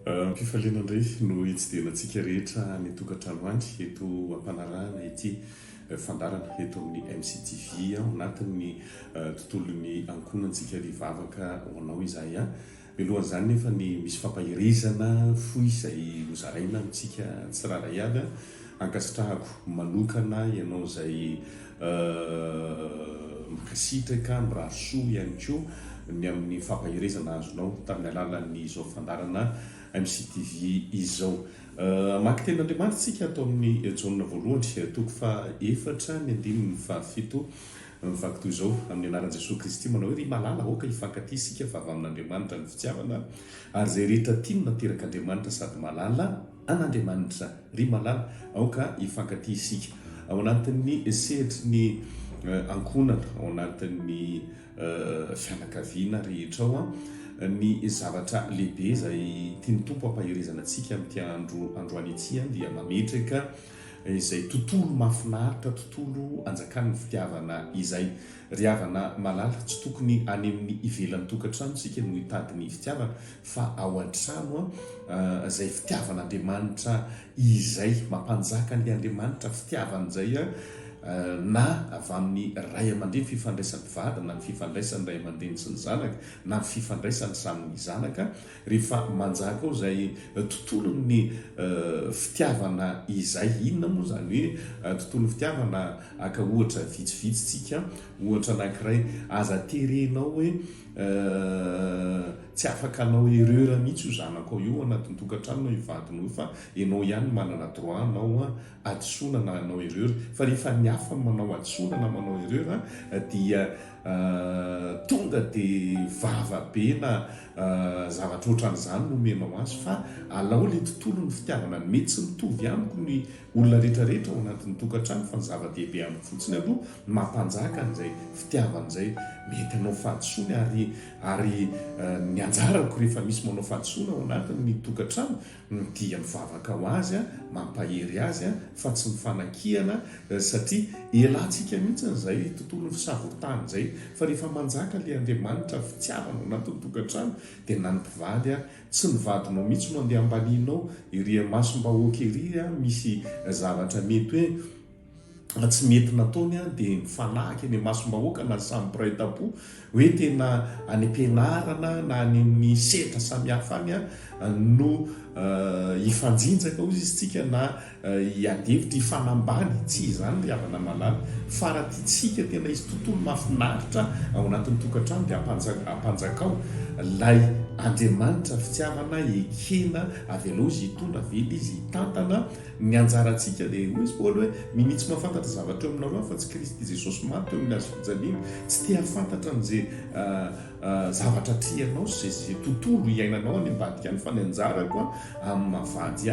Mpifaliana indray no hitsidinantsika rehetra ny tokantranoandry eto ampanarahana ity fandarana eto amin'ny MCTV ao anatin'ny tontolon'ny ankonantsika rivavaka ho anao izay milohan'izany nefa ny misy fampahirizana foy izay hozaraina amintsika tsiraray avy ankasitrahako manokana ianao izay makasitraka mirarosoa ihany koa ny amin'ny fampahirizana azonao tamin'ny alalan'ny izao fandarana MCTV izao. Maky ten'Andriamanitra tsika atao amin'ny jaona voalohany toko fa 4 ny 7 mivakitoy izao amin'ny anaran'i Jesosy Kristy manao hoe ry malala aoka hifankatia isika fa avy amin'Andriamanitra ny fitiavana ary izay rehetra tiany nateraka Andriamanitra sady malala an'Andriamanitra ry malala aoka hifankatia isika. Ao anatin'ny sehitry ny ankonana ao anatin'ny fianakaviana rehetra ao ny zavatra lehibe izay tiany Tompo hampahirizana antsika amin'ity androany ity dia mametraka izay tontolo mahafinaritra, tontolo anjakan'ny fitiavana izay ry havana malala tsy tokony any amin'ny ivelan'ny tokantrano isika no hitady ny fitiavana fa ao an-trano izay fitiavan'Andriamanitra izay mampanjaka ny Andriamanitra fitiavan'izay na avy amin'ny ray aman-dreny fifandraisan'ny vady na ny fifandraisan'ny ray aman-dreny sy ny zanaka na ny fifandraisan'ny samy zanaka rehefa manjaka ao izay tontolon'ny fitiavana izay inona moa izany hoe tontolon'ny fitiavana aka ohatra vitsivitsitsika ohatra anankiray aza terenao hoe tsy afaka anao erreur mihitsy io zanako io anatin'ny tokantrano ivadinao fa ianao ihany manana droit anao adisoana na anao erreur fa rehefa ny hafa manao adisoana na manao erreur dia tonga dia vavabe na zavatra ohatran'izany nomenao azy fa alao le tontolo ny fitiavana mety tsy mitovy amiko ny olona rehetrarehetra ao anatin'ny tokantrano fa ny zava-dehibe amin'ny fotsiny aloha mampanjaka an'izay fitiavan'izay mety anao fahadisoana ary ny anjarako rehefa misy manao fahadisoana ao anatin'ny tokantrano dia mivavaka ho azy mampahery azy fa tsy mifanakihana satria elantsika mihitsy izay tontolo ny fisavotana izay fa rehefa manjaka le Andriamanitra fitiavana ao anatin'ny tokantrano dia na ny mpivady tsy nivadinao mihitsy no andeha ambalianao iry masom-bahoaka iry misy zavatra mety hoe tsy mety nataony dia mifanaky ny masom-bahoaka na samy mpiray-tam-po hoe tena any am-pianarana na any amin'ny sehatra samihafa any no hifanjinjaka ozy izy tsika na hiadevitra hifanambany tsy izany ry havana malala fa raha tiatsika tena izy tontolo mahafinaritra ao anatin'ny tokantrano dia hampanjakao lay Andriamanitra fitiavana ekena avy aloha izy hitondra vely izy hitantana ny anjarantsika dia hoy izy Paoly hoe minitsy mahafantatra zavatra eo aminareo fa tsy Kristy Jesosy maty eo amin'ny azo fijaliana tsy te hafantatra an'izay zavatra trianao zay tontolo iainanao any ambadika any fa ny anjarako amin'ny mavady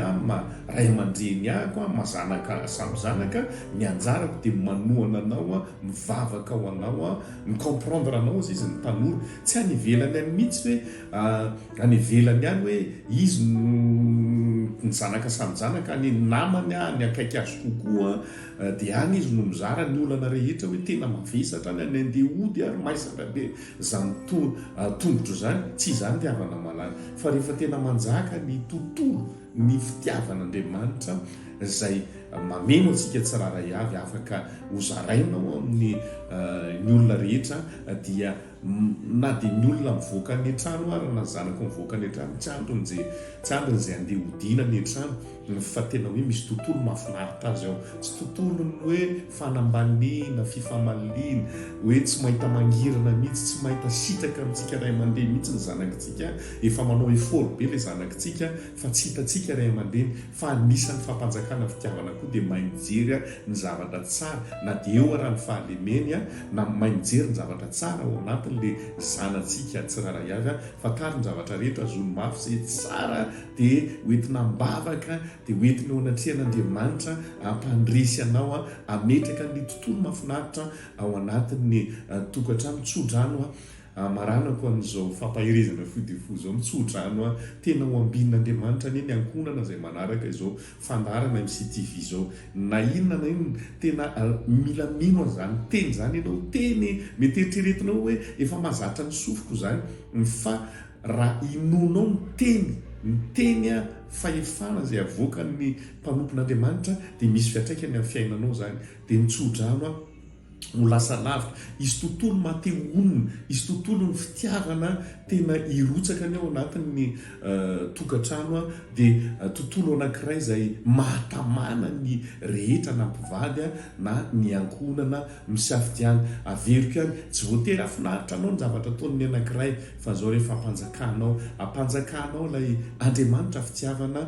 ray aman-dreny ahako mazanaka samy zanaka ny anjarako dia manohana anao mivavaka ao anao micomprendre anao izy ny tanora tsy any ivelany any mihitsy hoe any ivelany any hoe izy ny zanaka samy zanaka any namany ny akaiky azo kokoa dia any izy no mizara ny olana rehetra hoe tena mavesatra any andeha ody ary maisaka be zany tongotro zany tsy izany dia havana malala fa rehefa tena manjaka ny tontolo ny fitiavan'Andriamanitra izay mameno antsika tsiraray avy afaka hozarainao amin'ny ny olona rehetra dia na dia ny olona mivoaka ny an-trano ary na zanako mivoaka ny an-trano tsy andron'izay andeha hodiana ny an-trano fa tena hoe misy tontolo mahafinaritra azy ao tsy tontolo ny hoe fanambaniana fifamalina hoe tsy mahita mangirana mihitsy tsy mahita sitraka amintsika ray aman-dreny mihitsy ny zanakitsika efa manao effort be ilay zanakitsika fa tsy hitantsika ray aman-dreny fa anisan'ny fampanjakana fitiavana koa dia mahay mijery ny zavatra tsara na dia eo raha ny fahalemeny na mahay mijery ny zavatra tsara ao anatin'le zanantsika tsiraray avy fa kary ny zavatra rehetra zony mafy izay tsara dia hoentina mbavaka dia hoentina eo anatrihan'Andriamanitra ampandresy anao ametraka ny tontolo mahafinaritra ao anatin'ny tokantrano tsodrano maranako an'izao fampahirizana fodifo zao mitsodrano tena ho ambin'Andriamanitra ny ankonana izay manaraka izao fandarana MCTV izao na inona na inona tena mila mino an'izany teny zany ianao teny mety eritreretinao hoe efa mahazatra ny sofiko zany fa raha inonao ny teny ny teny a fahefana zay avoakan'ny mpanompon'andriamanitra dia misy fiatraikany amin'ny fiainanao zany dia mitsodrano a ho lasa lavitra izy tontolo mateo onina izy tontolo ny fitiavana tena irotsaka ny ao anatin'ny tokantrano a dia tontolo anankiray zay mahatamana ny rehetra na mpivady a na ny ankonana misafidiany averiko ihany tsy voatery afinaritra anao ny zavatra ataon'ny anankiray fa zao rehefa ampanjakanao lay andriamanitra fitiavana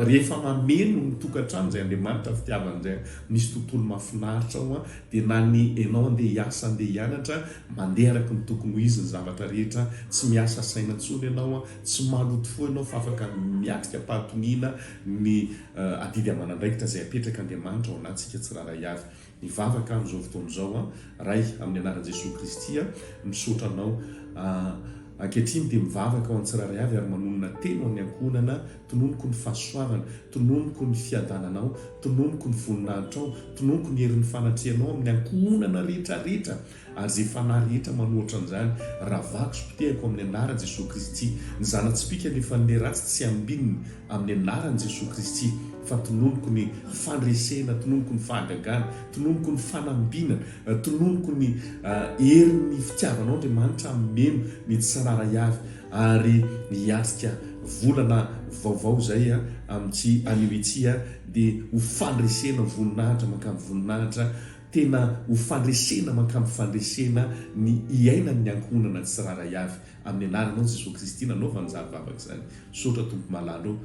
rehefa mameno ny tokantrano zay andriamanitra fitiavana zay misy tontolo mahafinaritra ao a dia na ny enao andeha hiasa andeha hianatra mandeha araka ny tokony ho izy ny zavatra rehetra tsy miasa saina ntsony ianao a tsy maloto fo ianao fa afaka miatrika pahatoniana ny adidy amanandraikitra zay apetraka andriamanitra ao anatsika tsiraray avy mivavaka amin'izao fotoana izao a ray amin'ny anaran'i Jesosy Kristy a misaotra anao ankehitriny dia mivavaka ao an-tsiraray avy ary manonona teno amin'ny ankonana tononoko ny fahasoavana tononoko ny fiadananao tononoko ny voninahitrao tononoko ny herin'ny fanatrehanao amin'ny ankonana rehetrarehetra ary zay fanahy rehetra manohatra an'izany ravako sy potehako amin'ny anaran'i Jesosy Kristy ny zanatsipika nefa nle ratsy tsy ambininy amin'ny anaran'i Jesosy Kristy fa tononoko ny fandresena tononoko ny fahagagana tononoko ny fanambinana tononoko ny herin'ny fitiavanao andriamanitra meno ny tsiraray avy ary hiatrika volana vaovao zay a amin'ity anioity a dia ho fandresena voninahitra makamy voninahitra tena ho fandresena makamy fandresena ny iainan'ny ankonana tsiraray avy amin'ny anaranao Jesosy Kristy nanaovany zavavaka zany sotra tompo malalo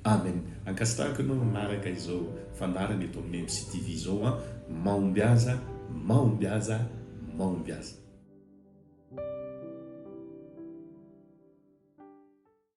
amen ankasitrahako ianao manaraka izao fandarana eto amin'ny MCTV izao a mahomby aza